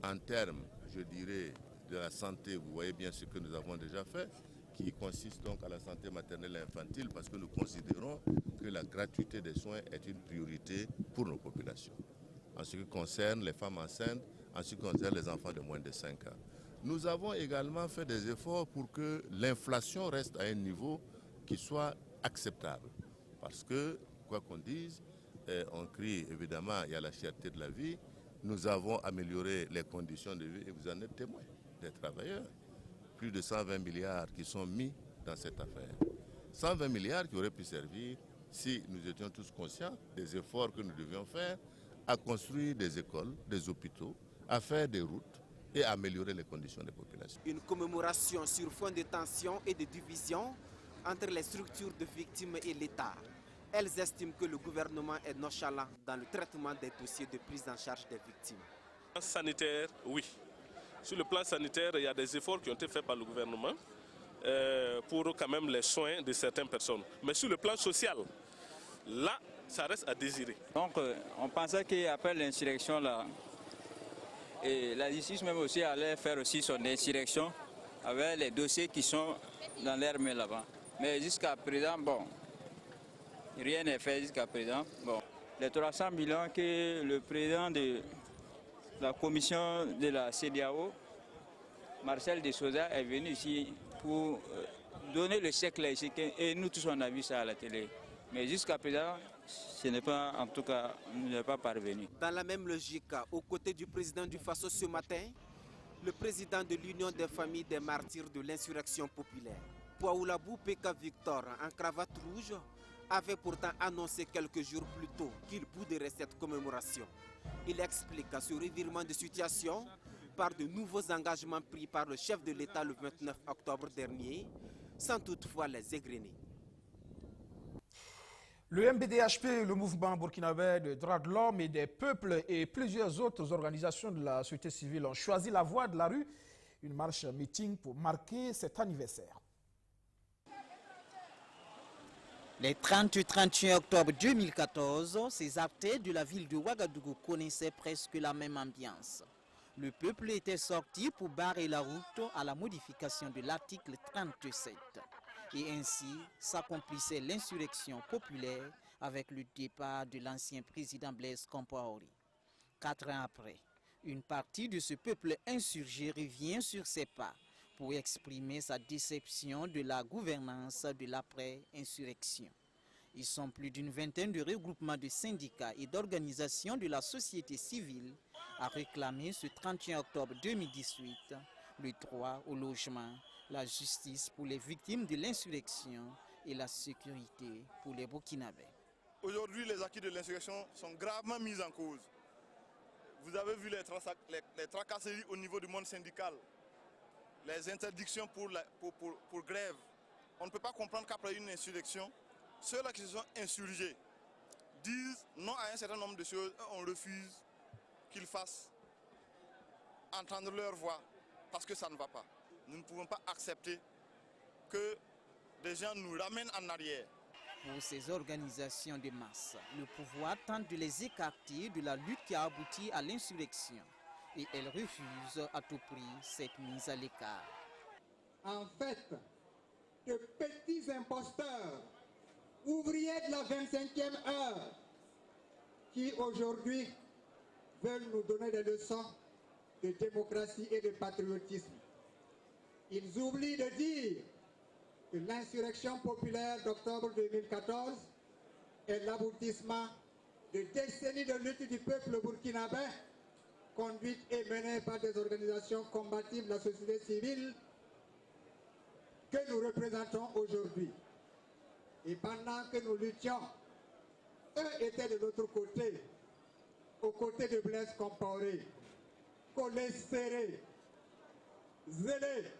en termes, je dirais, de la santé. Vous voyez bien ce que nous avons déjà fait, qui consiste donc à la santé maternelle et infantile, parce que nous considérons que la gratuité des soins est une priorité pour nos populations. En ce qui concerne les femmes enceintes, en ce qui concerne les enfants de moins de 5 ans. Nous avons également fait des efforts pour que l'inflation reste à un niveau qui soit acceptable. Parce que, quoi qu'on dise, on crie évidemment, il y a la cherté de la vie. Nous avons amélioré les conditions de vie et vous en êtes témoins, des travailleurs. Plus de 120 milliards qui sont mis dans cette affaire. 120 milliards qui auraient pu servir, si nous étions tous conscients des efforts que nous devions faire, à construire des écoles, des hôpitaux, à faire des routes et à améliorer les conditions des populations. Une commémoration sur fond de tension et de division entre les structures de victimes et l'État. Elles estiment que le gouvernement est nonchalant dans le traitement des dossiers de prise en charge des victimes. Sanitaire, oui. Sur le plan sanitaire, il y a des efforts qui ont été faits par le gouvernement pour quand même les soins de certaines personnes. Mais sur le plan social, là, ça reste à désirer. Donc, on pensait qu'après l'insurrection, là, et la justice même aussi allait faire aussi son insurrection avec les dossiers qui sont dans l'air main là-bas. Mais jusqu'à présent, bon, rien n'est fait jusqu'à présent. Bon, les 300 millions que le président de la commission de la CEDEAO, Marcel de Souza, est venu ici pour donner le chèque là ici, et nous tous on a vu ça à la télé. Mais jusqu'à présent, ce n'est pas, en tout cas, on n'est pas parvenu. Dans la même logique, aux côtés du président du Faso ce matin, le président de l'Union des familles des martyrs de l'insurrection populaire, Pouaoulabou Peka Victor, en cravate rouge, avait pourtant annoncé quelques jours plus tôt qu'il bouderait cette commémoration. Il explique ce revirement de situation par de nouveaux engagements pris par le chef de l'État le 29 octobre dernier, sans toutefois les égrener. Le MBDHP, le mouvement burkinabé de droits de l'homme et des peuples et plusieurs autres organisations de la société civile ont choisi la voie de la rue. Une marche meeting pour marquer cet anniversaire. Les 30 et 31 octobre 2014, ces acteurs de la ville de Ouagadougou connaissaient presque la même ambiance. Le peuple était sorti pour barrer la route à la modification de l'article 37. Et ainsi s'accomplissait l'insurrection populaire avec le départ de l'ancien président Blaise Compaoré. 4 ans après, une partie de ce peuple insurgé revient sur ses pas pour exprimer sa déception de la gouvernance de l'après-insurrection. Ils sont plus d'une vingtaine de regroupements de syndicats et d'organisations de la société civile à réclamer ce 31 octobre 2018 le droit au logement, la justice pour les victimes de l'insurrection et la sécurité pour les Burkinabés. Aujourd'hui, les acquis de l'insurrection sont gravement mis en cause. Vous avez vu les tracasseries au niveau du monde syndical, les interdictions pour grève. On ne peut pas comprendre qu'après une insurrection, ceux-là qui se sont insurgés disent non à un certain nombre de choses, on refuse qu'ils fassent entendre leur voix parce que ça ne va pas. Nous ne pouvons pas accepter que des gens nous ramènent en arrière. Pour ces organisations de masse, le pouvoir tente de les écarter de la lutte qui a abouti à l'insurrection et elles refusent à tout prix cette mise à l'écart. En fait, de petits imposteurs, ouvriers de la 25e heure, qui aujourd'hui veulent nous donner des leçons de démocratie et de patriotisme. Ils oublient de dire que l'insurrection populaire d'octobre 2014 est l'aboutissement de décennies de lutte du peuple burkinabé, conduite et menée par des organisations combatives de la société civile que nous représentons aujourd'hui. Et pendant que nous luttions, eux étaient de l'autre côté, aux côtés de Blaise Compaoré, collés serrés, zélés.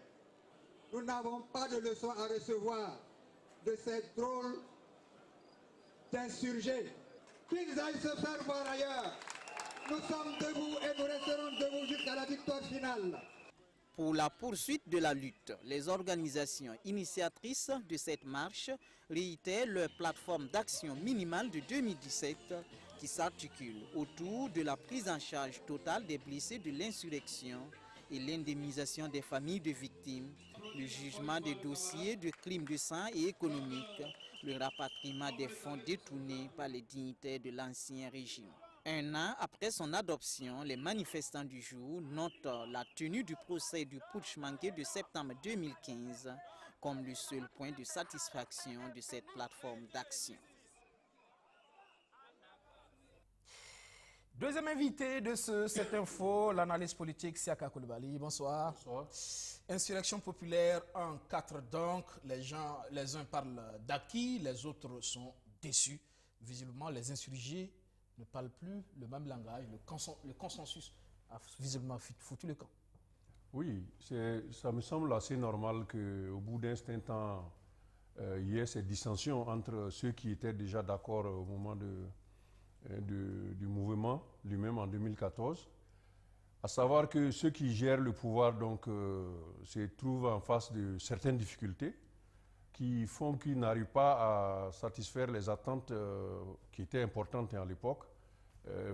Nous n'avons pas de leçons à recevoir de ces drôles d'insurgés. Qu'ils aillent se faire voir ailleurs. Nous sommes debout et nous resterons debout jusqu'à la victoire finale. Pour la poursuite de la lutte, les organisations initiatrices de cette marche réitèrent leur plateforme d'action minimale de 2017 qui s'articule autour de la prise en charge totale des blessés de l'insurrection et l'indemnisation des familles de victimes, le jugement des dossiers de crimes de sang et économiques, le rapatriement des fonds détournés par les dignitaires de l'ancien régime. Un an après son adoption, les manifestants du jour notent la tenue du procès du putsch manqué de septembre 2015 comme le seul point de satisfaction de cette plateforme d'action. Deuxième invité de cette info, l'analyse politique Siaka Koulibaly. Bonsoir. Bonsoir. Insurrection populaire en 4 donc. Les uns parlent d'acquis, les autres sont déçus. Visiblement, les insurgés ne parlent plus le même langage. Le consensus a visiblement foutu le camp. Oui, ça me semble assez normal qu'au bout d'un certain temps, il y ait ces dissensions entre ceux qui étaient déjà d'accord au moment du mouvement lui-même en 2014, à savoir que ceux qui gèrent le pouvoir donc, se trouvent en face de certaines difficultés qui font qu'ils n'arrivent pas à satisfaire les attentes qui étaient importantes à l'époque,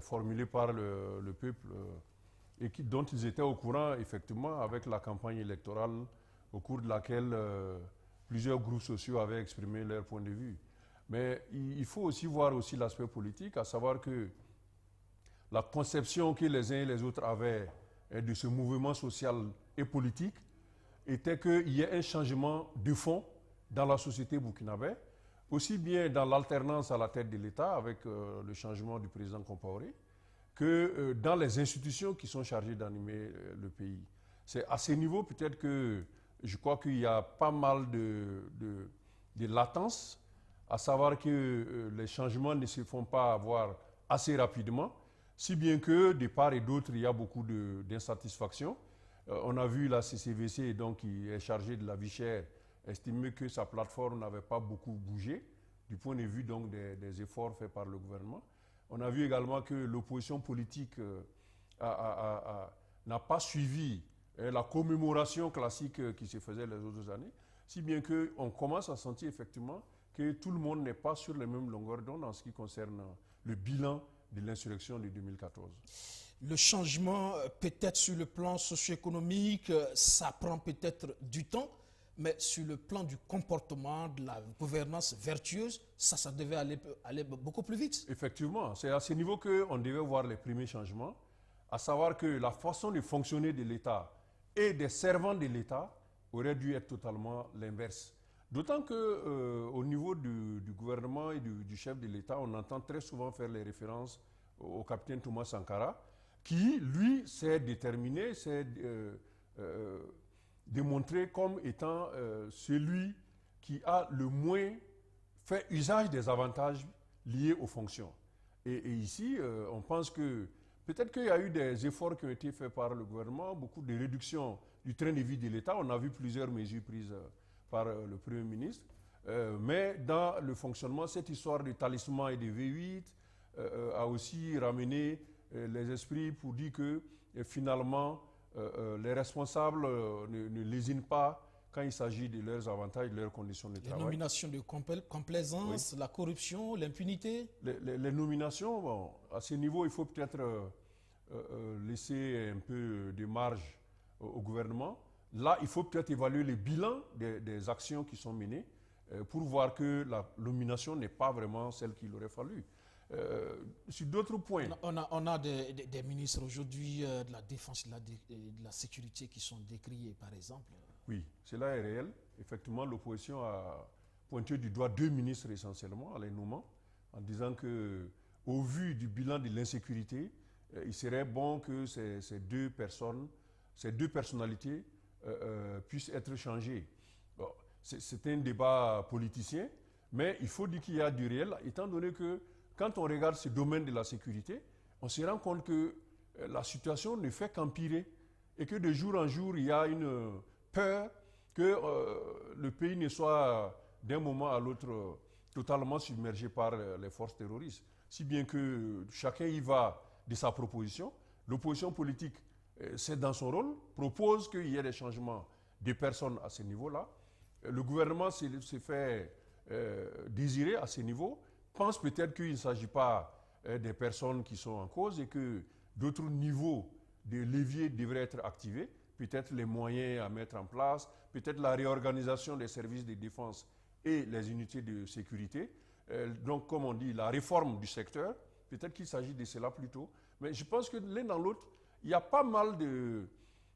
formulées par le peuple et dont ils étaient au courant effectivement avec la campagne électorale au cours de laquelle plusieurs groupes sociaux avaient exprimé leur point de vue. Mais il faut aussi voir aussi l'aspect politique, à savoir que la conception que les uns et les autres avaient de ce mouvement social et politique était qu'il y ait un changement de fond dans la société burkinabé, aussi bien dans l'alternance à la tête de l'État avec le changement du président Compaoré, que dans les institutions qui sont chargées d'animer le pays. C'est à ce niveau peut-être que je crois qu'il y a pas mal de latence, à savoir que les changements ne se font pas avoir assez rapidement, si bien que de part et d'autre, il y a beaucoup d'insatisfaction. On a vu la CCVC, donc, qui est chargée de la vie chère, estimer que sa plateforme n'avait pas beaucoup bougé, du point de vue donc, des efforts faits par le gouvernement. On a vu également que l'opposition politique n'a pas suivi la commémoration classique qui se faisait les autres années, si bien qu'on commence à sentir effectivement que tout le monde n'est pas sur les mêmes longueurs d'onde en ce qui concerne le bilan de l'insurrection de 2014. Le changement, peut-être sur le plan socio-économique, ça prend peut-être du temps, mais sur le plan du comportement, de la gouvernance vertueuse, ça devait aller beaucoup plus vite. Effectivement, c'est à ce niveau qu'on devait voir les premiers changements, à savoir que la façon de fonctionner de l'État et des servants de l'État aurait dû être totalement l'inverse. D'autant qu'au niveau du gouvernement et du chef de l'État, on entend très souvent faire les références au capitaine Thomas Sankara, qui, lui, s'est déterminé, s'est démontré comme étant celui qui a le moins fait usage des avantages liés aux fonctions. Et ici, on pense que peut-être qu'il y a eu des efforts qui ont été faits par le gouvernement, beaucoup de réductions du train de vie de l'État. On a vu plusieurs mesures prises par le Premier ministre. Mais dans le fonctionnement, cette histoire de talisman et de V8 a aussi ramené les esprits pour dire que finalement, les responsables ne lésinent pas quand il s'agit de leurs avantages, de leurs conditions de travail. Les nominations de complaisance, oui. La corruption, l'impunité. Les nominations, bon, à ce niveau, il faut peut-être laisser un peu de marge au gouvernement. Là, il faut peut-être évaluer le bilan des actions qui sont menées pour voir que la nomination n'est pas vraiment celle qu'il aurait fallu. Sur d'autres points. On a des ministres aujourd'hui de la défense et de la sécurité qui sont décriés, par exemple. Oui, cela est réel. Effectivement, l'opposition a pointé du doigt 2 ministres essentiellement à les nommant, en disant qu'au vu du bilan de l'insécurité, il serait bon que ces deux personnalités puissent être changées. Bon, c'est un débat politicien, mais il faut dire qu'il y a du réel, étant donné que quand on regarde ce domaine de la sécurité, on se rend compte que la situation ne fait qu'empirer et que de jour en jour, il y a une peur que le pays ne soit d'un moment à l'autre totalement submergé par les forces terroristes. Si bien que chacun y va de sa proposition. L'opposition politique, c'est dans son rôle, propose qu'il y ait des changements de personnes à ce niveau-là. Le gouvernement s'est fait désirer à ce niveau, pense peut-être qu'il ne s'agit pas des personnes qui sont en cause et que d'autres niveaux de levier devraient être activés, peut-être les moyens à mettre en place, peut-être la réorganisation des services de défense et les unités de sécurité. Donc, comme on dit, la réforme du secteur, peut-être qu'il s'agit de cela plutôt. Mais je pense que l'un dans l'autre, il y a pas mal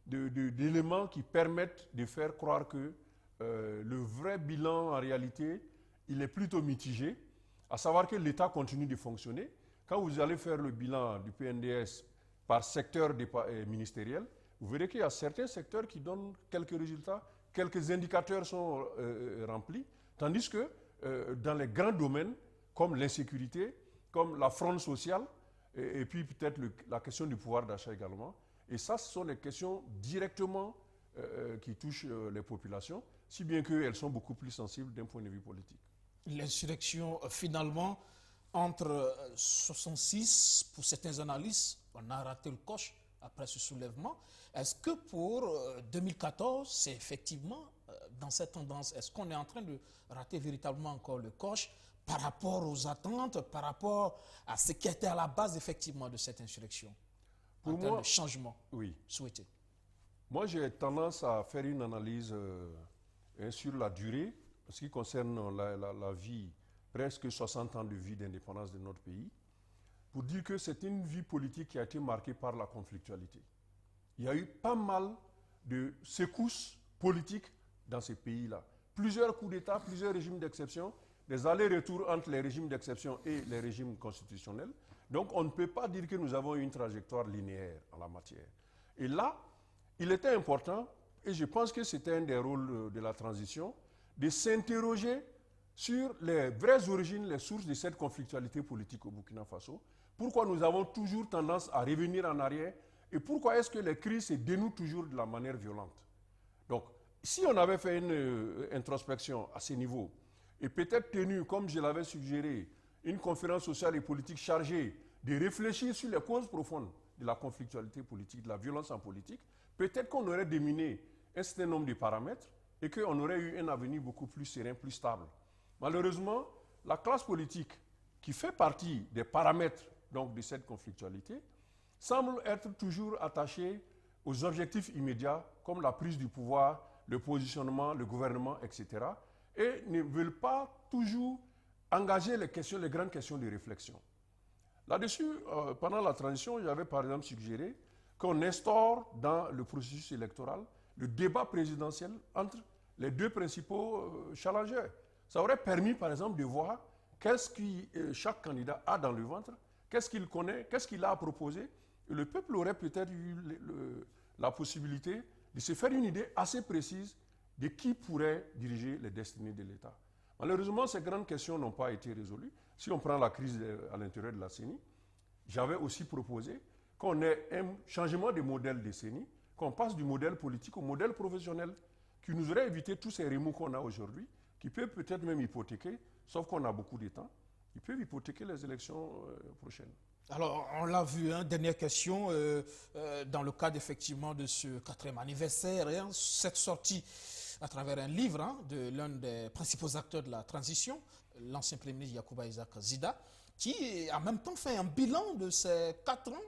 d'éléments qui permettent de faire croire que le vrai bilan, en réalité, il est plutôt mitigé, à savoir que l'État continue de fonctionner. Quand vous allez faire le bilan du PNDS par secteur ministériel, vous verrez qu'il y a certains secteurs qui donnent quelques résultats, quelques indicateurs sont remplis, tandis que dans les grands domaines, comme l'insécurité, comme la fraude sociale, et puis peut-être la question du pouvoir d'achat également. Et ça, ce sont des questions directement qui touchent les populations, si bien qu'elles sont beaucoup plus sensibles d'un point de vue politique. L'insurrection, finalement, entre 66, pour certains analystes, on a raté le coche après ce soulèvement. Est-ce que pour 2014, c'est effectivement dans cette tendance, est-ce qu'on est en train de rater véritablement encore le coche par rapport aux attentes, par rapport à ce qui était à la base effectivement de cette insurrection, en termes de changement souhaité? Moi, j'ai tendance à faire une analyse sur la durée, en ce qui concerne la vie, presque 60 ans de vie d'indépendance de notre pays, pour dire que c'est une vie politique qui a été marquée par la conflictualité. Il y a eu pas mal de secousses politiques dans ces pays-là. Plusieurs coups d'État, plusieurs régimes d'exception, des allers-retours entre les régimes d'exception et les régimes constitutionnels. Donc on ne peut pas dire que nous avons une trajectoire linéaire en la matière. Et là, il était important, et je pense que c'était un des rôles de la transition, de s'interroger sur les vraies origines, les sources de cette conflictualité politique au Burkina Faso. Pourquoi nous avons toujours tendance à revenir en arrière et pourquoi est-ce que les crises se dénouent toujours de la manière violente. Donc, si on avait fait une introspection à ce niveau, et peut-être tenu, comme je l'avais suggéré, une conférence sociale et politique chargée de réfléchir sur les causes profondes de la conflictualité politique, de la violence en politique, peut-être qu'on aurait déminé un certain nombre de paramètres et qu'on aurait eu un avenir beaucoup plus serein, plus stable. Malheureusement, la classe politique, qui fait partie des paramètres donc, de cette conflictualité, semble être toujours attachée aux objectifs immédiats comme la prise du pouvoir, le positionnement, le gouvernement, etc. et ne veulent pas toujours engager les grandes questions de réflexion. Là-dessus, pendant la transition, j'avais par exemple suggéré qu'on instaure dans le processus électoral le débat présidentiel entre les deux principaux challengers. Ça aurait permis par exemple de voir qu'est-ce que chaque candidat a dans le ventre, qu'est-ce qu'il connaît, qu'est-ce qu'il a à proposer. Et le peuple aurait peut-être eu la possibilité de se faire une idée assez précise de qui pourrait diriger les destinées de l'État. Malheureusement, ces grandes questions n'ont pas été résolues. Si on prend la crise à l'intérieur de la CENI, j'avais aussi proposé qu'on ait un changement de modèle de CENI, qu'on passe du modèle politique au modèle professionnel, qui nous aurait évité tous ces remous qu'on a aujourd'hui, qui peuvent peut-être même hypothéquer, sauf qu'on a beaucoup de temps, ils peuvent hypothéquer les élections prochaines. Alors, on l'a vu, dernière question, dans le cadre effectivement de ce 4e anniversaire, cette sortie à travers un livre de l'un des principaux acteurs de la transition, l'ancien Premier ministre Yacouba Isaac Zida, qui a en même temps fait un bilan de ces 4 ans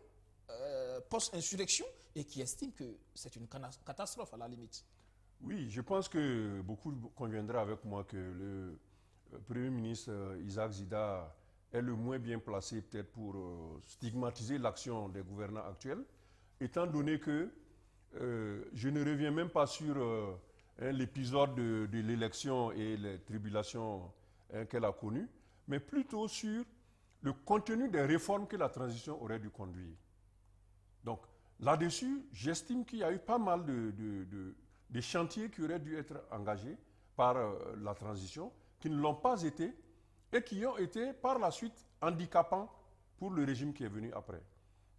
post-insurrection et qui estime que c'est une catastrophe à la limite. Oui, je pense que beaucoup conviendraient avec moi que le Premier ministre Isaac Zida est le moins bien placé peut-être pour stigmatiser l'action des gouvernants actuels, étant donné que je ne reviens même pas sur l'épisode de l'élection et les tribulations qu'elle a connues, mais plutôt sur le contenu des réformes que la transition aurait dû conduire. Donc là-dessus, j'estime qu'il y a eu pas mal de chantiers qui auraient dû être engagés par la transition, qui ne l'ont pas été, et qui ont été par la suite handicapants pour le régime qui est venu après.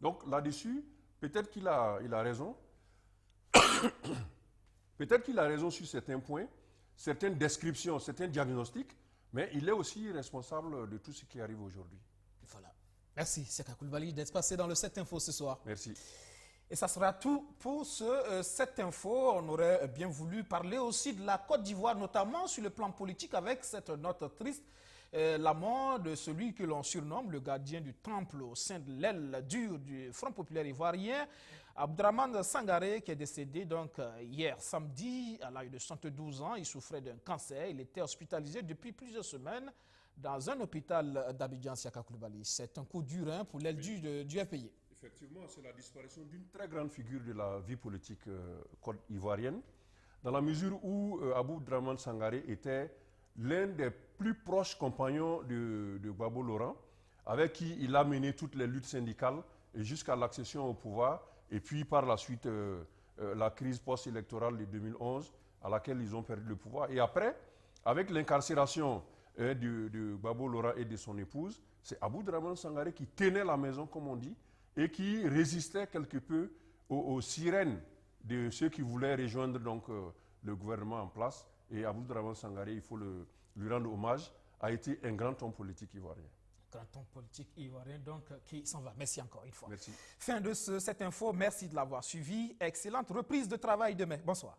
Donc là-dessus, peut-être qu'il a raison. Peut-être qu'il a raison sur certains points, certaines descriptions, certains diagnostics, mais il est aussi responsable de tout ce qui arrive aujourd'hui. Voilà. Merci, Seka Coulibaly, d'être passé dans le 7 Info ce soir. Merci. Et ça sera tout pour ce 7 Info. On aurait bien voulu parler aussi de la Côte d'Ivoire, notamment sur le plan politique, avec cette note triste. La mort de celui que l'on surnomme le gardien du temple au sein de l'aile dure du Front populaire ivoirien, Abdraman Sangaré, qui est décédé donc hier samedi à l'âge de 72 ans. Il souffrait d'un cancer. Il était hospitalisé depuis plusieurs semaines dans un hôpital d'Abidjan, Seka Coulibaly. C'est un coup dur pour l'aile dure du FPI. Effectivement, c'est la disparition d'une très grande figure de la vie politique côte ivoirienne, dans la mesure où Abdraman Sangaré était l'un des plus proches compagnons de Gbagbo Laurent, avec qui il a mené toutes les luttes syndicales jusqu'à l'accession au pouvoir, et puis par la suite la crise post-électorale de 2011, à laquelle ils ont perdu le pouvoir. Et après, avec l'incarcération de Gbagbo Laurent et de son épouse, c'est Abdraman Sangaré qui tenait la maison, comme on dit, et qui résistait quelque peu aux sirènes de ceux qui voulaient rejoindre donc, le gouvernement en place. Et Abdraman Sangaré, il faut lui rendre hommage, a été un grand homme politique ivoirien. Grand homme politique ivoirien, donc, qui s'en va. Merci encore une fois. Merci. Fin de cette info. Merci de l'avoir suivi. Excellente reprise de travail demain. Bonsoir.